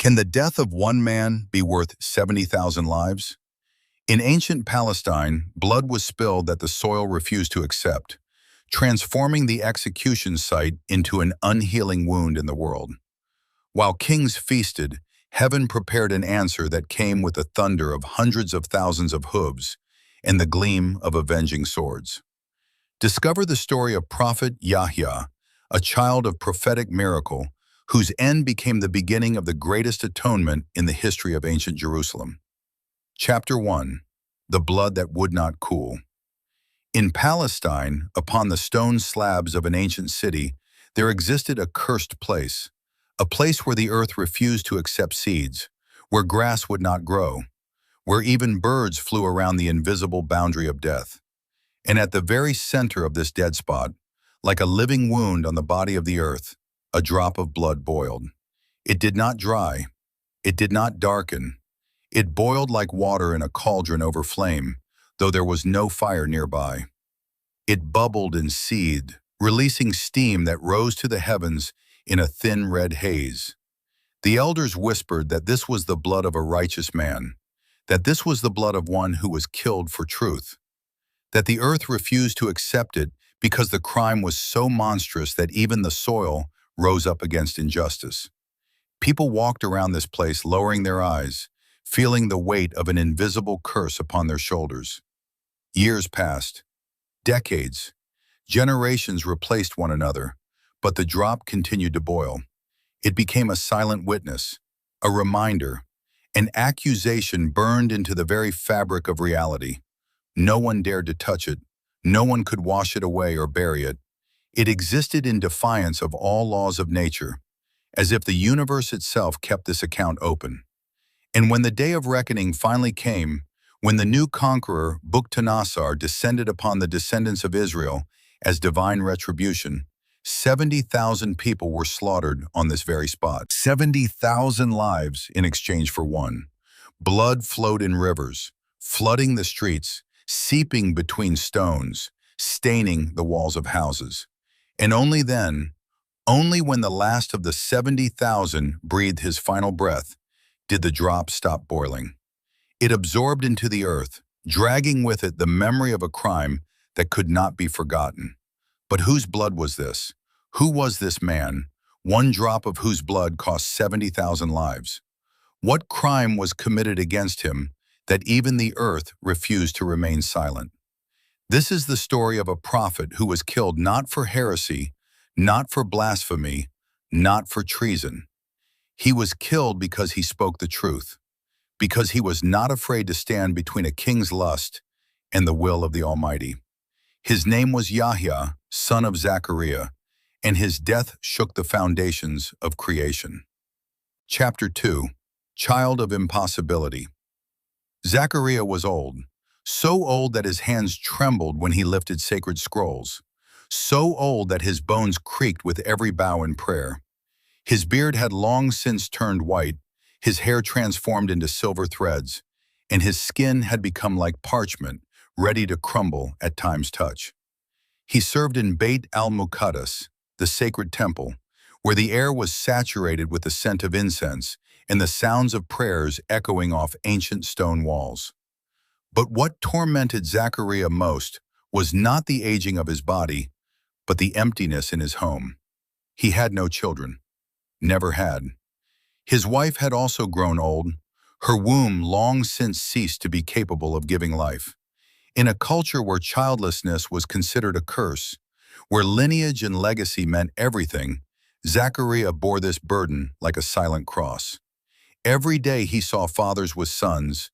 Can the death of one man be worth 70,000 lives? In ancient Palestine, blood was spilled that the soil refused to accept, transforming the execution site into an unhealing wound in the world. While kings feasted, heaven prepared an answer that came with the thunder of hundreds of thousands of hooves and the gleam of avenging swords. Discover the story of Prophet Yahya, a child of prophetic miracle, whose end became the beginning of the greatest atonement in the history of ancient Jerusalem. Chapter 1. The Blood That Would Not Cool. In Palestine, upon the stone slabs of an ancient city, there existed a cursed place, a place where the earth refused to accept seeds, where grass would not grow, where even birds flew around the invisible boundary of death. And at the very center of this dead spot, like a living wound on the body of the earth, a drop of blood boiled. It did not dry. It did not darken. It boiled like water in a cauldron over flame, though there was no fire nearby. It bubbled and seethed, releasing steam that rose to the heavens in a thin red haze. The elders whispered that this was the blood of a righteous man, that this was the blood of one who was killed for truth, that the earth refused to accept it because the crime was so monstrous that even the soil rose up against injustice. People walked around this place lowering their eyes, feeling the weight of an invisible curse upon their shoulders. Years passed, decades, generations replaced one another, but the drop continued to boil. It became a silent witness, a reminder, an accusation burned into the very fabric of reality. No one dared to touch it. No one could wash it away or bury it. It existed in defiance of all laws of nature, as if the universe itself kept this account open. And when the day of reckoning finally came, when the new conqueror, Bukhtanasar, descended upon the descendants of Israel as divine retribution, 70,000 people were slaughtered on this very spot. 70,000 lives in exchange for one. Blood flowed in rivers, flooding the streets, seeping between stones, staining the walls of houses. And only then, only when the last of the 70,000 breathed his final breath, did the drop stop boiling. It absorbed into the earth, dragging with it the memory of a crime that could not be forgotten. But whose blood was this? Who was this man, one drop of whose blood cost 70,000 lives? What crime was committed against him that even the earth refused to remain silent? This is the story of a prophet who was killed not for heresy, not for blasphemy, not for treason. He was killed because he spoke the truth, because he was not afraid to stand between a king's lust and the will of the Almighty. His name was Yahya, son of Zachariah, and his death shook the foundations of creation. Chapter 2. Child of Impossibility. Zachariah was old, so old that his hands trembled when he lifted sacred scrolls, so old that his bones creaked with every bow in prayer. His beard had long since turned white, his hair transformed into silver threads, and his skin had become like parchment, ready to crumble at time's touch. He served in Bayt al-Muqaddas, the sacred temple, where the air was saturated with the scent of incense and the sounds of prayers echoing off ancient stone walls. But what tormented Zachariah most was not the aging of his body, but the emptiness in his home. He had no children, never had. His wife had also grown old, her womb long since ceased to be capable of giving life. In a culture where childlessness was considered a curse, where lineage and legacy meant everything, Zachariah bore this burden like a silent cross. Every day he saw fathers with sons,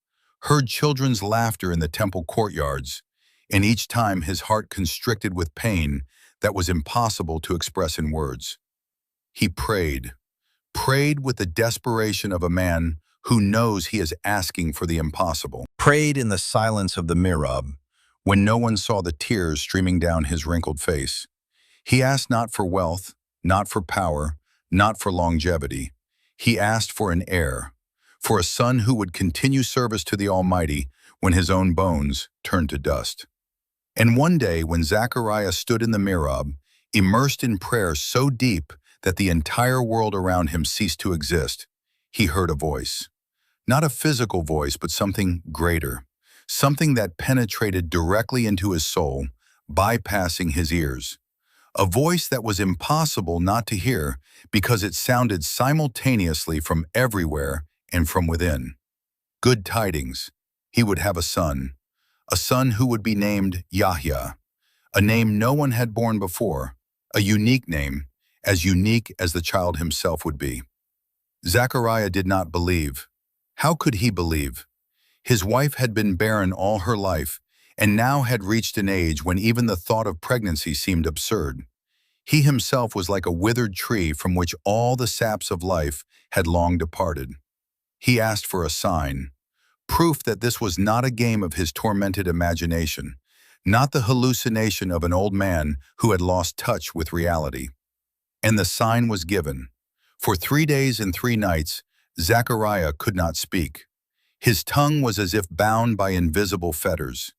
heard children's laughter in the temple courtyards, and each time his heart constricted with pain that was impossible to express in words. He prayed with the desperation of a man who knows he is asking for the impossible. Prayed in the silence of the mihrab, when no one saw the tears streaming down his wrinkled face. He asked not for wealth, not for power, not for longevity. He asked for an heir, for a son who would continue service to the Almighty when his own bones turned to dust. And one day when Zachariah stood in the mihrab, immersed in prayer so deep that the entire world around him ceased to exist, he heard a voice. Not a physical voice, but something greater. Something that penetrated directly into his soul, bypassing his ears. A voice that was impossible not to hear because it sounded simultaneously from everywhere and from within. Good tidings. He would have a son who would be named Yahya, a name no one had borne before, a unique name, as unique as the child himself would be. Zachariah did not believe. How could he believe? His wife had been barren all her life, and now had reached an age when even the thought of pregnancy seemed absurd. He himself was like a withered tree from which all the saps of life had long departed. He asked for a sign, proof that this was not a game of his tormented imagination, not the hallucination of an old man who had lost touch with reality. And the sign was given. For 3 days and 3 nights, Zachariah could not speak. His tongue was as if bound by invisible fetters.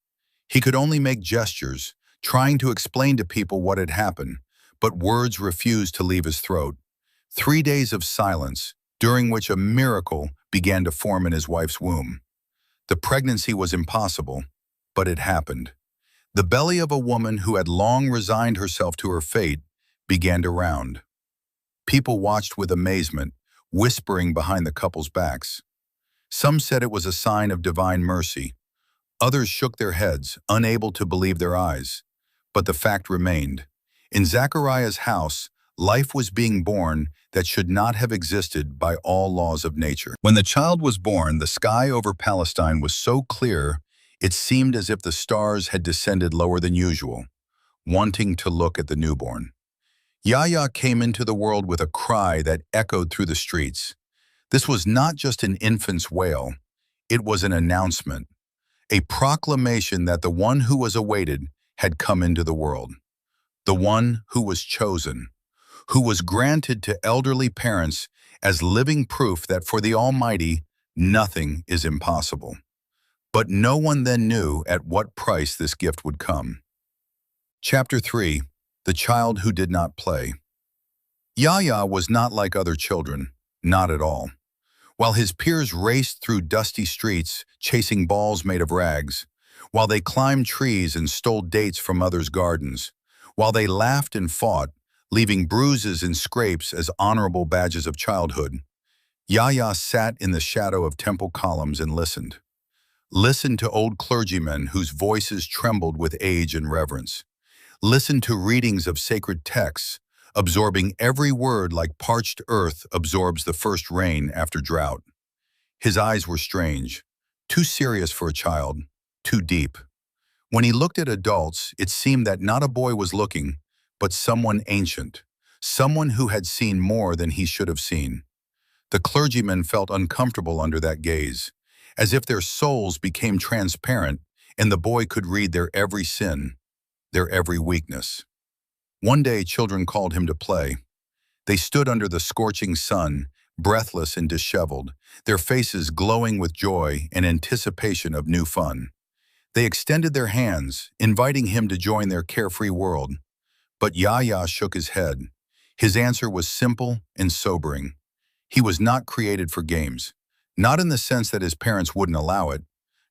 He could only make gestures, trying to explain to people what had happened, but words refused to leave his throat. 3 days of silence, during which a miracle began to form in his wife's womb. The pregnancy was impossible, but it happened. The belly of a woman who had long resigned herself to her fate began to round. People watched with amazement, whispering behind the couple's backs. Some said it was a sign of divine mercy. Others shook their heads, unable to believe their eyes. But the fact remained. In Zachariah's house, life was being born that should not have existed by all laws of nature. When the child was born, the sky over Palestine was so clear, it seemed as if the stars had descended lower than usual, wanting to look at the newborn. Yahya came into the world with a cry that echoed through the streets. This was not just an infant's wail, it was an announcement, a proclamation that the one who was awaited had come into the world. The one who was chosen, who was granted to elderly parents as living proof that for the Almighty, nothing is impossible. But no one then knew at what price this gift would come. Chapter 3. The Child Who Did Not Play. Yahya was not like other children, not at all. While his peers raced through dusty streets, chasing balls made of rags, while they climbed trees and stole dates from others' gardens, while they laughed and fought, leaving bruises and scrapes as honorable badges of childhood, Yahya sat in the shadow of temple columns and listened. Listened to old clergymen whose voices trembled with age and reverence. Listened to readings of sacred texts, absorbing every word like parched earth absorbs the first rain after drought. His eyes were strange, too serious for a child, too deep. When he looked at adults, it seemed that not a boy was looking, but someone ancient, someone who had seen more than he should have seen. The clergymen felt uncomfortable under that gaze, as if their souls became transparent and the boy could read their every sin, their every weakness. One day, children called him to play. They stood under the scorching sun, breathless and disheveled, their faces glowing with joy and anticipation of new fun. They extended their hands, inviting him to join their carefree world. But Yahya shook his head. His answer was simple and sobering. He was not created for games, not in the sense that his parents wouldn't allow it,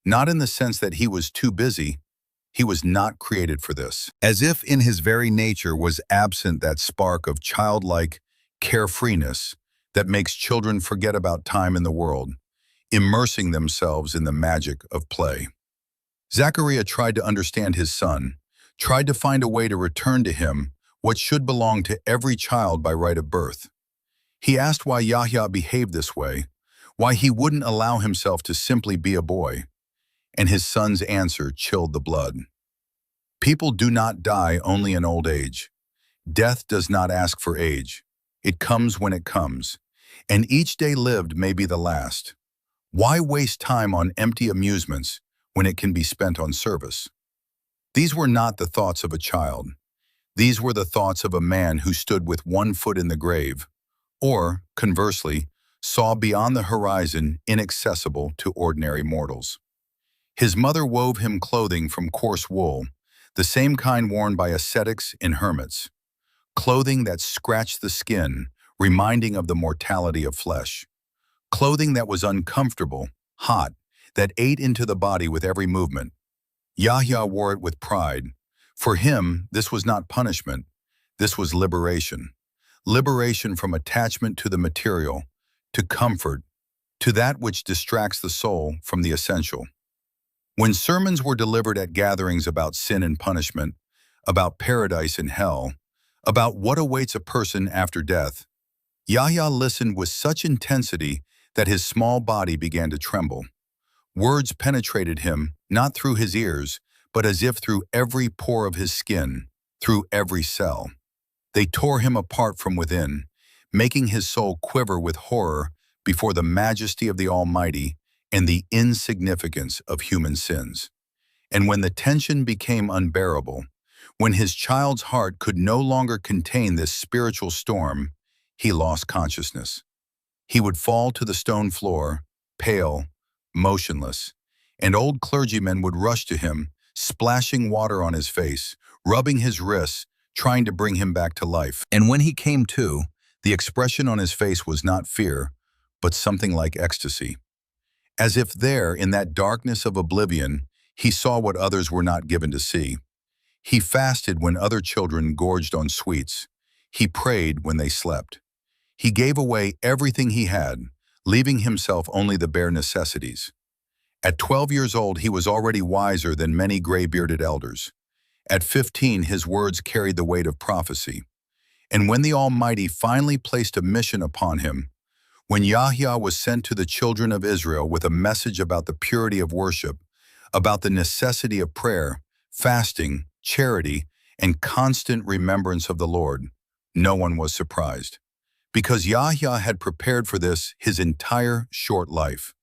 not in the sense that he was too busy. He was not created for this. As if in his very nature was absent that spark of childlike carefreeness that makes children forget about time in the world, immersing themselves in the magic of play. Zachariah tried to understand his son, tried to find a way to return to him what should belong to every child by right of birth. He asked why Yahya behaved this way, why he wouldn't allow himself to simply be a boy, and his son's answer chilled the blood. People do not die only in old age. Death does not ask for age. It comes when it comes, and each day lived may be the last. Why waste time on empty amusements when it can be spent on service? These were not the thoughts of a child. These were the thoughts of a man who stood with one foot in the grave, or, conversely, saw beyond the horizon inaccessible to ordinary mortals. His mother wove him clothing from coarse wool, the same kind worn by ascetics and hermits, clothing that scratched the skin, reminding of the mortality of flesh, clothing that was uncomfortable, hot, that ate into the body with every movement. Yahya wore it with pride. For him, this was not punishment. This was liberation. Liberation from attachment to the material, to comfort, to that which distracts the soul from the essential. When sermons were delivered at gatherings about sin and punishment, about paradise and hell, about what awaits a person after death, Yahya listened with such intensity that his small body began to tremble. Words penetrated him, not through his ears, but as if through every pore of his skin, through every cell. They tore him apart from within, making his soul quiver with horror before the majesty of the Almighty and the insignificance of human sins. And when the tension became unbearable, when his child's heart could no longer contain this spiritual storm, he lost consciousness. He would fall to the stone floor, pale, motionless, and old clergymen would rush to him, splashing water on his face, rubbing his wrists, trying to bring him back to life. And when he came to, the expression on his face was not fear, but something like ecstasy. As if there, in that darkness of oblivion, he saw what others were not given to see. He fasted when other children gorged on sweets. He prayed when they slept. He gave away everything he had, leaving himself only the bare necessities. At 12 years old, he was already wiser than many gray-bearded elders. At 15, his words carried the weight of prophecy. And when the Almighty finally placed a mission upon him, when Yahya was sent to the children of Israel with a message about the purity of worship, about the necessity of prayer, fasting, charity, and constant remembrance of the Lord, no one was surprised. Because Yahya had prepared for this his entire short life.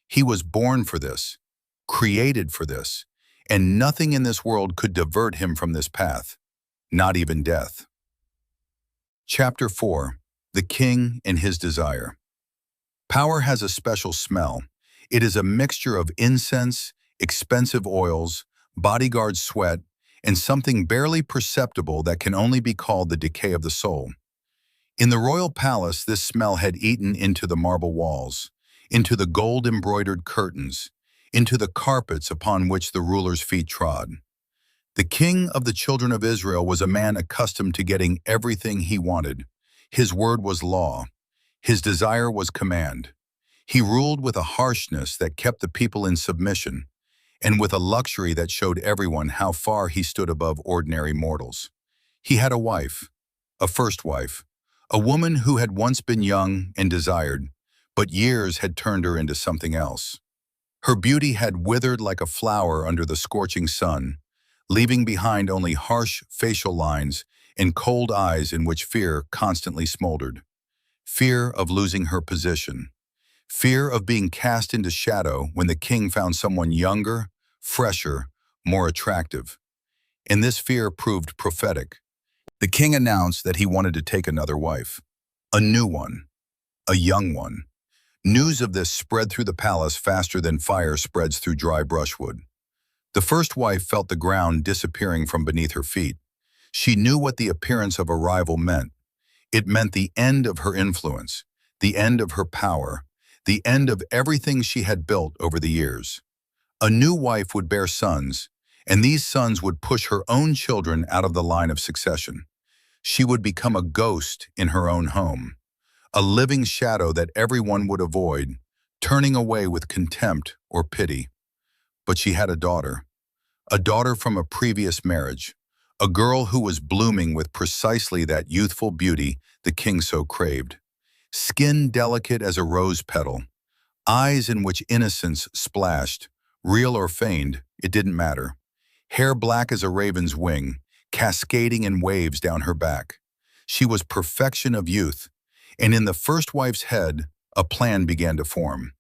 He was born for this, created for this, and nothing in this world could divert him from this path, not even death. Chapter 4. The King and His Desire. Power has a special smell. It is a mixture of incense, expensive oils, bodyguard sweat, and something barely perceptible that can only be called the decay of the soul. In the royal palace, this smell had eaten into the marble walls, into the gold-embroidered curtains, into the carpets upon which the ruler's feet trod. The king of the children of Israel was a man accustomed to getting everything he wanted. His word was law. His desire was command. He ruled with a harshness that kept the people in submission, and with a luxury that showed everyone how far he stood above ordinary mortals. He had a wife, a first wife, a woman who had once been young and desired, but years had turned her into something else. Her beauty had withered like a flower under the scorching sun, leaving behind only harsh facial lines and cold eyes in which fear constantly smoldered. Fear of losing her position. Fear of being cast into shadow when the king found someone younger, fresher, more attractive. And this fear proved prophetic. The king announced that he wanted to take another wife. A new one. A young one. News of this spread through the palace faster than fire spreads through dry brushwood. The first wife felt the ground disappearing from beneath her feet. She knew what the appearance of a rival meant. It meant the end of her influence, the end of her power, the end of everything she had built over the years. A new wife would bear sons, and these sons would push her own children out of the line of succession. She would become a ghost in her own home, a living shadow that everyone would avoid, turning away with contempt or pity. But she had a daughter from a previous marriage, a girl who was blooming with precisely that youthful beauty the king so craved. Skin delicate as a rose petal, eyes in which innocence splashed, real or feigned, it didn't matter. Hair black as a raven's wing, cascading in waves down her back. She was perfection of youth, and in the first wife's head, a plan began to form.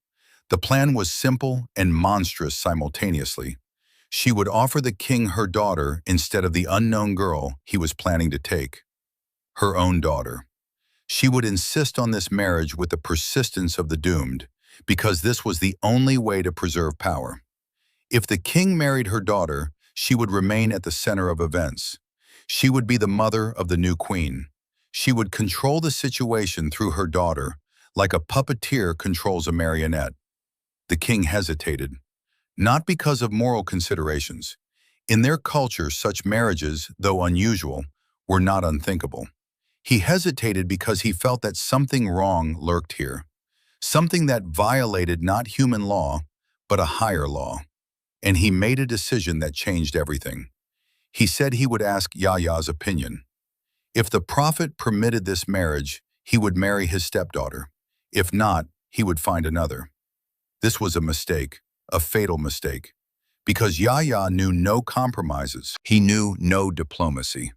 The plan was simple and monstrous simultaneously. She would offer the king her daughter instead of the unknown girl he was planning to take. Her own daughter. She would insist on this marriage with the persistence of the doomed, because this was the only way to preserve power. If the king married her daughter, she would remain at the center of events. She would be the mother of the new queen. She would control the situation through her daughter, like a puppeteer controls a marionette. The king hesitated, not because of moral considerations. In their culture, such marriages, though unusual, were not unthinkable. He hesitated because he felt that something wrong lurked here, something that violated not human law, but a higher law. And he made a decision that changed everything. He said he would ask Yahya's opinion. If the prophet permitted this marriage, he would marry his stepdaughter. If not, he would find another. This was a mistake, a fatal mistake, because Yahya knew no compromises. He knew no diplomacy.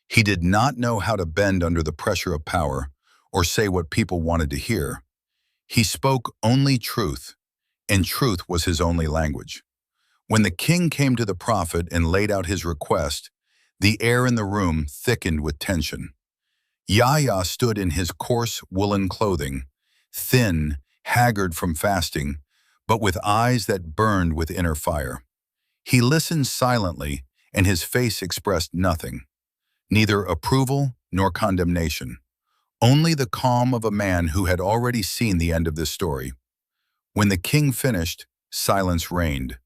He did not know how to bend under the pressure of power or say what people wanted to hear. He spoke only truth, and truth was his only language. When the king came to the prophet and laid out his request, the air in the room thickened with tension. Yahya stood in his coarse woolen clothing, thin, haggard from fasting, but with eyes that burned with inner fire. He listened silently, and his face expressed nothing, neither approval nor condemnation, only the calm of a man who had already seen the end of this story. When the king finished, silence reigned,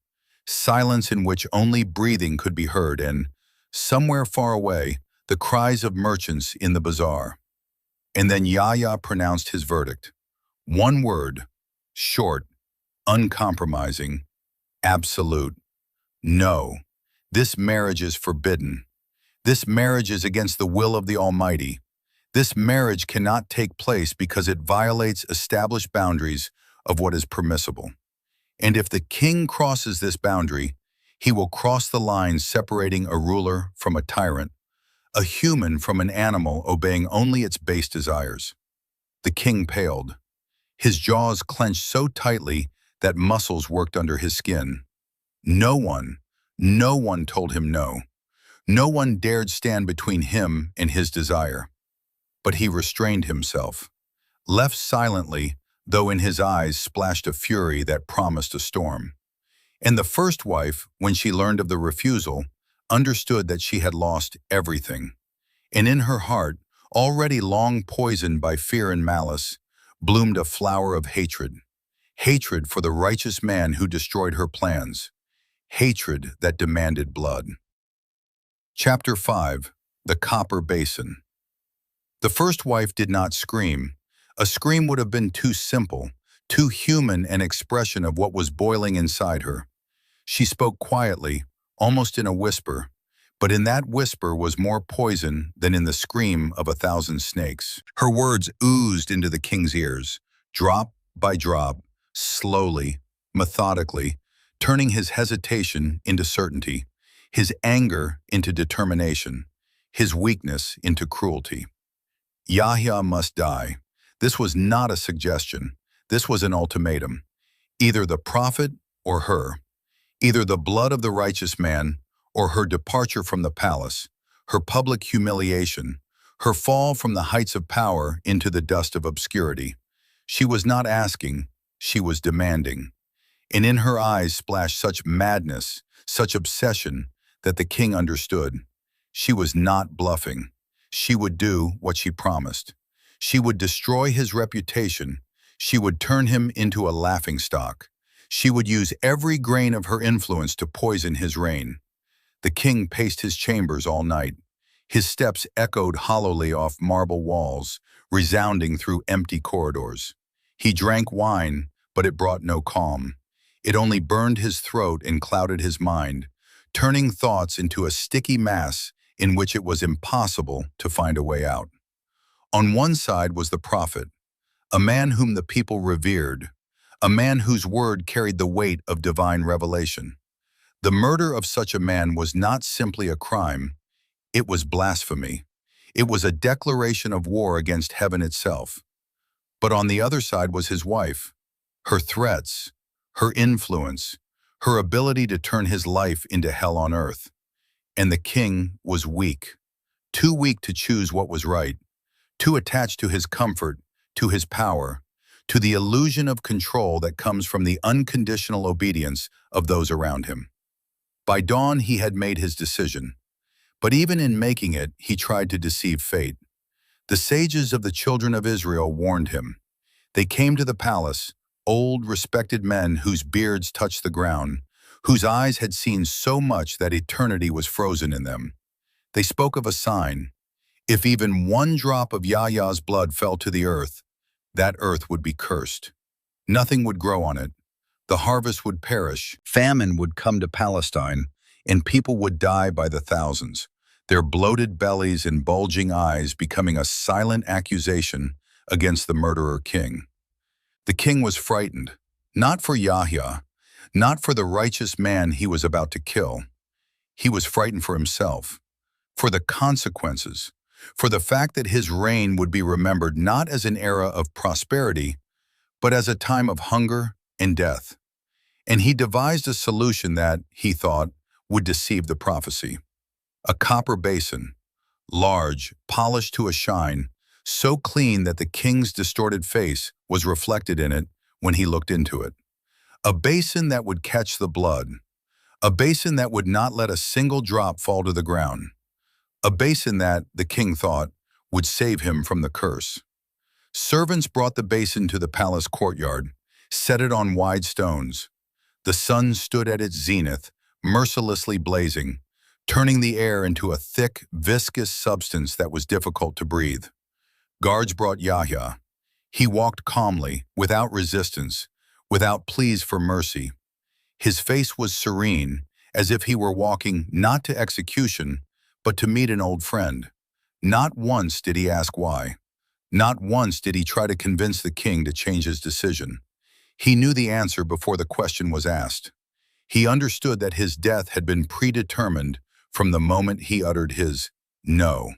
silence in which only breathing could be heard and, somewhere far away, the cries of merchants in the bazaar. And then Yahya pronounced his verdict. One word, short, uncompromising, absolute. No, this marriage is forbidden. This marriage is against the will of the Almighty. This marriage cannot take place because it violates established boundaries of what is permissible. And if the king crosses this boundary, he will cross the line separating a ruler from a tyrant, a human from an animal obeying only its base desires. The king paled. His jaws clenched so tightly that muscles worked under his skin. No one told him no. No one dared stand between him and his desire. But he restrained himself, left silently, though in his eyes splashed a fury that promised a storm. And the first wife, when she learned of the refusal, understood that she had lost everything. And in her heart, already long poisoned by fear and malice, bloomed a flower of hatred. Hatred for the righteous man who destroyed her plans. Hatred that demanded blood. Chapter 5. The Copper Basin. The first wife did not scream. A scream would have been too simple, too human an expression of what was boiling inside her. She spoke quietly, almost in a whisper, but in that whisper was more poison than in the scream of 1,000 snakes. Her words oozed into the king's ears, drop by drop, slowly, methodically, turning his hesitation into certainty, his anger into determination, his weakness into cruelty. Yahya must die. This was not a suggestion. This was an ultimatum. Either the prophet or her. Either the blood of the righteous man or her departure from the palace, her public humiliation, her fall from the heights of power into the dust of obscurity. She was not asking, she was demanding. And in her eyes splashed such madness, such obsession, that the king understood. She was not bluffing. She would do what she promised. She would destroy his reputation. She would turn him into a laughingstock. She would use every grain of her influence to poison his reign. The king paced his chambers all night. His steps echoed hollowly off marble walls, resounding through empty corridors. He drank wine, but it brought no calm. It only burned his throat and clouded his mind, turning thoughts into a sticky mass in which it was impossible to find a way out. On one side was the prophet, a man whom the people revered, a man whose word carried the weight of divine revelation. The murder of such a man was not simply a crime, it was blasphemy. It was a declaration of war against heaven itself. But on the other side was his wife, her threats, her influence, her ability to turn his life into hell on earth. And the king was weak, too weak to choose what was right, too attached to his comfort, to his power, to the illusion of control that comes from the unconditional obedience of those around him. By dawn, he had made his decision. But even in making it, he tried to deceive fate. The sages of the children of Israel warned him. They came to the palace, old, respected men whose beards touched the ground, whose eyes had seen so much that eternity was frozen in them. They spoke of a sign. If even one drop of Yahya's blood fell to the earth, that earth would be cursed. Nothing would grow on it. The harvest would perish. Famine would come to Palestine, and people would die by the thousands, their bloated bellies and bulging eyes becoming a silent accusation against the murderer king. The king was frightened, not for Yahya, not for the righteous man he was about to kill. He was frightened for himself, for the consequences, for the fact that his reign would be remembered not as an era of prosperity, but as a time of hunger and death. And he devised a solution that, he thought, would deceive the prophecy. A copper basin, large, polished to a shine, so clean that the king's distorted face was reflected in it when he looked into it. A basin that would catch the blood. A basin that would not let a single drop fall to the ground. A basin that, the king thought, would save him from the curse. Servants brought the basin to the palace courtyard, set it on wide stones. The sun stood at its zenith, mercilessly blazing, turning the air into a thick, viscous substance that was difficult to breathe. Guards brought Yahya. He walked calmly, without resistance, without pleas for mercy. His face was serene, as if he were walking not to execution, but to meet an old friend. Not once did he ask why. Not once did he try to convince the king to change his decision. He knew the answer before the question was asked. He understood that his death had been predetermined from the moment he uttered his no.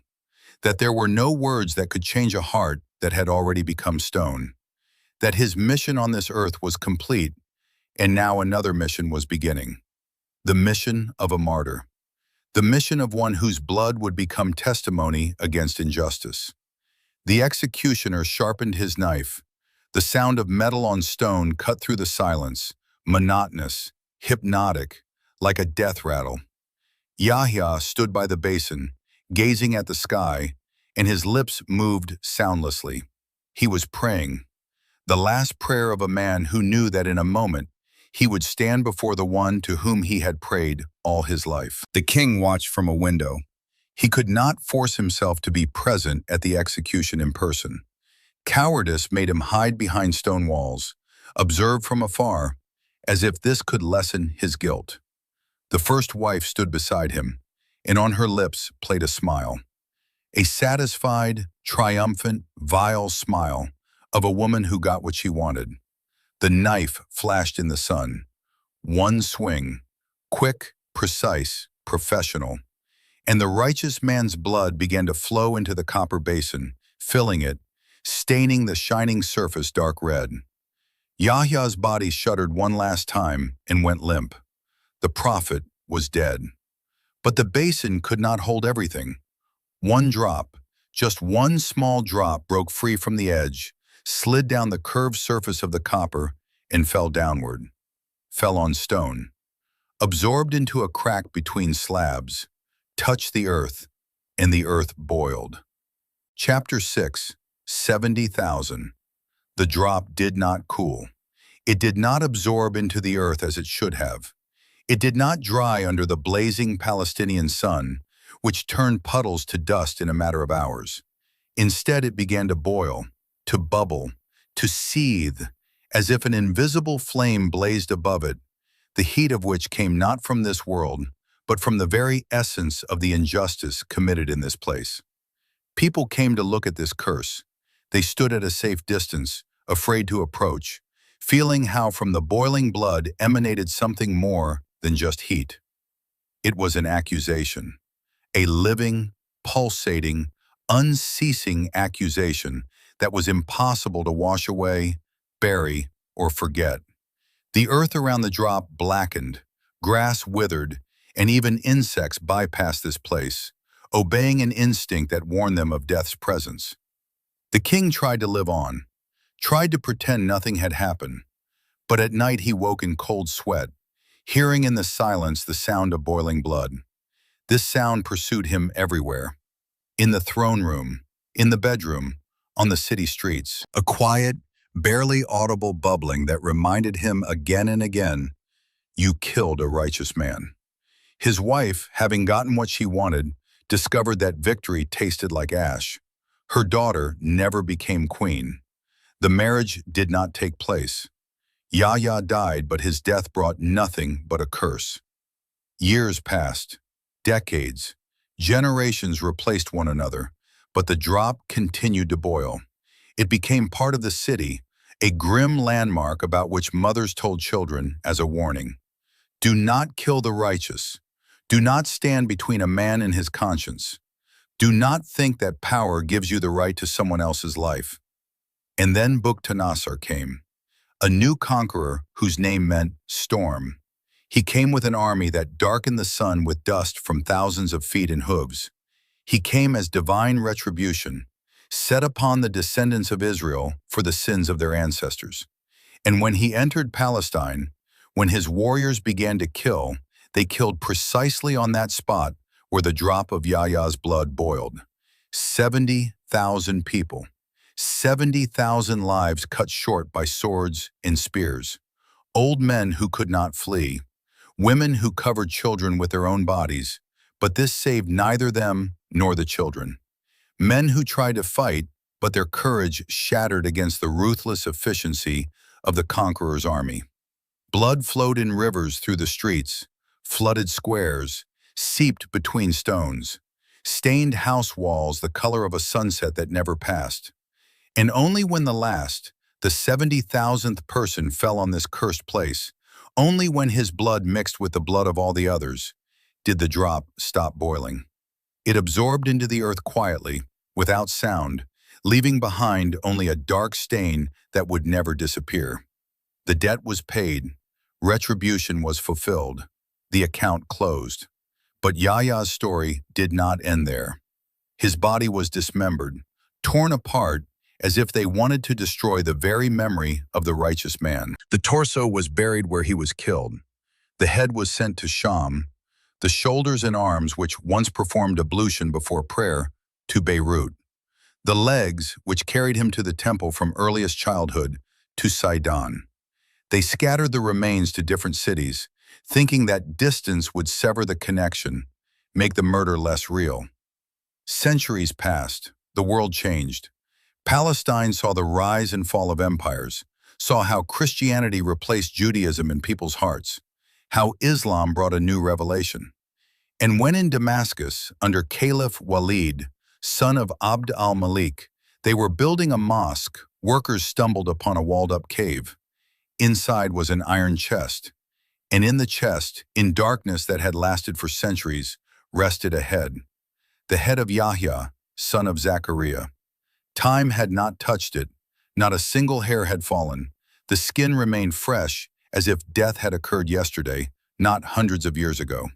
That there were no words that could change a heart that had already become stone. That his mission on this earth was complete, and now another mission was beginning. The mission of a martyr. The mission of one whose blood would become testimony against injustice. The executioner sharpened his knife. The sound of metal on stone cut through the silence, monotonous, hypnotic, like a death rattle. Yahya stood by the basin, gazing at the sky, and his lips moved soundlessly. He was praying, the last prayer of a man who knew that in a moment he would stand before the one to whom he had prayed all his life. The king watched from a window. He could not force himself to be present at the execution in person. Cowardice made him hide behind stone walls, observe from afar, as if this could lessen his guilt. The first wife stood beside him, and on her lips played a smile. A satisfied, triumphant, vile smile of a woman who got what she wanted. The knife flashed in the sun. One swing, quick, precise, professional, and the righteous man's blood began to flow into the copper basin, filling it, staining the shining surface dark red. Yahya's body shuddered one last time and went limp. The prophet was dead. But the basin could not hold everything. One drop, just one small drop, broke free from the edge, slid down the curved surface of the copper, and fell downward. Fell on stone. Absorbed into a crack between slabs, touched the earth, and the earth boiled. Chapter 6, 70,000. The drop did not cool. It did not absorb into the earth as it should have. It did not dry under the blazing Palestinian sun, which turned puddles to dust in a matter of hours. Instead, it began to boil, to bubble, to seethe, as if an invisible flame blazed above it, the heat of which came not from this world, but from the very essence of the injustice committed in this place. People came to look at this curse. They stood at a safe distance, afraid to approach, feeling how from the boiling blood emanated something more than just heat. It was an accusation, a living, pulsating, unceasing accusation that was impossible to wash away, bury, or forget. The earth around the drop blackened, grass withered, and even insects bypassed this place, obeying an instinct that warned them of death's presence. The king tried to live on, tried to pretend nothing had happened, but at night he woke in cold sweat, hearing in the silence the sound of boiling blood. This sound pursued him everywhere. In the throne room, in the bedroom, on the city streets. A quiet, barely audible bubbling that reminded him again and again, "You killed a righteous man." His wife, having gotten what she wanted, discovered that victory tasted like ash. Her daughter never became queen. The marriage did not take place. Yahya died, but his death brought nothing but a curse. Years passed, decades, generations replaced one another, but the drop continued to boil. It became part of the city, a grim landmark about which mothers told children as a warning. Do not kill the righteous. Do not stand between a man and his conscience. Do not think that power gives you the right to someone else's life. And then Bukhtanasar came, a new conqueror whose name meant storm. He came with an army that darkened the sun with dust from thousands of feet and hooves. He came as divine retribution, set upon the descendants of Israel for the sins of their ancestors. And when he entered Palestine, when his warriors began to kill, they killed precisely on that spot where the drop of Yahya's blood boiled. 70,000 people, 70,000 lives cut short by swords and spears, old men who could not flee, women who covered children with their own bodies, but this saved neither them nor the children. Men who tried to fight, but their courage shattered against the ruthless efficiency of the conqueror's army. Blood flowed in rivers through the streets, flooded squares, seeped between stones, stained house walls the color of a sunset that never passed. And only when the 70,000th person fell on this cursed place, only when his blood mixed with the blood of all the others, did the drop stop boiling. It absorbed into the earth quietly, without sound, leaving behind only a dark stain that would never disappear. The debt was paid, retribution was fulfilled, the account closed. But Yahya's story did not end there. His body was dismembered, torn apart as if they wanted to destroy the very memory of the righteous man. The torso was buried where he was killed. The head was sent to Sham, the shoulders and arms, which once performed ablution before prayer, to Beirut. The legs, which carried him to the temple from earliest childhood, to Sidon. They scattered the remains to different cities, thinking that distance would sever the connection, make the murder less real. Centuries passed, the world changed. Palestine saw the rise and fall of empires, saw how Christianity replaced Judaism in people's hearts, how Islam brought a new revelation. And when in Damascus, under Caliph Walid, son of Abd al-Malik, they were building a mosque, workers stumbled upon a walled-up cave. Inside was an iron chest, and in the chest, in darkness that had lasted for centuries, rested a head. The head of Yahya, son of Zachariah. Time had not touched it, not a single hair had fallen. The skin remained fresh, as if death had occurred yesterday, not hundreds of years ago.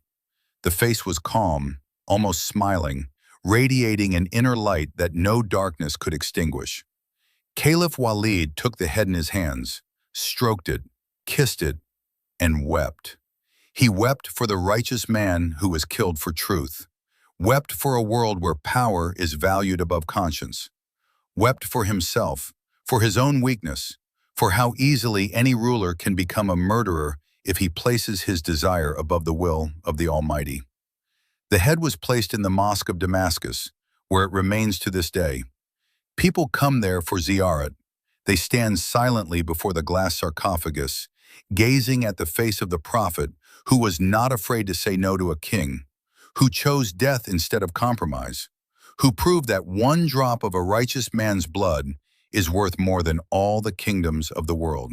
The face was calm, almost smiling, radiating an inner light that no darkness could extinguish. Caliph Walid took the head in his hands, stroked it, kissed it, and wept. He wept for the righteous man who was killed for truth, wept for a world where power is valued above conscience, wept for himself, for his own weakness, for how easily any ruler can become a murderer if he places his desire above the will of the Almighty. The head was placed in the Mosque of Damascus, where it remains to this day. People come there for ziyarat. They stand silently before the glass sarcophagus, gazing at the face of the prophet who was not afraid to say no to a king, who chose death instead of compromise, who proved that one drop of a righteous man's blood is worth more than all the kingdoms of the world.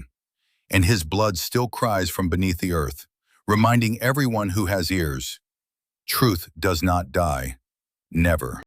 And his blood still cries from beneath the earth, reminding everyone who has ears, truth does not die, never.